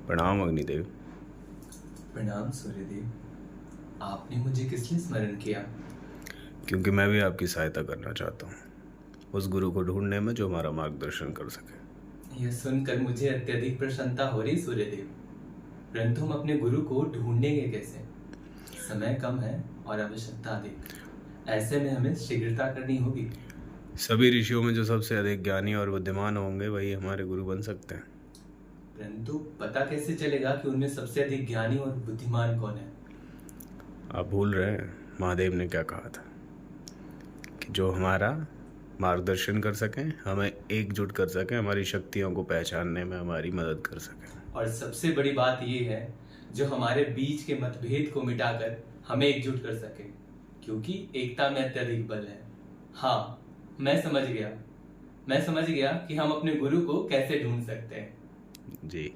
प्रणाम अग्निदेव। प्रणाम सूर्यदेव। आपने मुझे किस लिए स्मरण किया? क्योंकि मैं भी आपकी सहायता करना चाहता हूँ उस गुरु को ढूंढने में जो हमारा मार्गदर्शन कर सके। यह सुनकर मुझे अत्यधिक प्रसन्नता हो रही सूर्यदेव, परंतु हम अपने गुरु को ढूंढेंगे कैसे? समय कम है और आवश्यकता अधिक। ऐसे में हमें शीघ्रता करनी होगी। सभी ऋषियों में जो सबसे अधिक ज्ञानी और बुद्धिमान होंगे वही हमारे गुरु बन सकते हैं। परंतु पता कैसे चलेगा कि उनमें सबसे अधिक ज्ञानी और बुद्धिमान कौन है? आप भूल रहे हैं महादेव ने क्या कहा था कि जो हमारा मार्गदर्शन कर सकें, हमें एकजुट कर सकें, हमारी शक्तियों को पहचानने में हमारी मदद कर सकें। और सबसे बड़ी बात यह है, जो हमारे बीच के मतभेद को मिटाकर हमें एकजुट कर सके, क्योंकि एकता में अत्यधिक बल है। हाँ, मैं समझ गया कि हम अपने गुरु को कैसे ढूंढ सकते हैं। जी।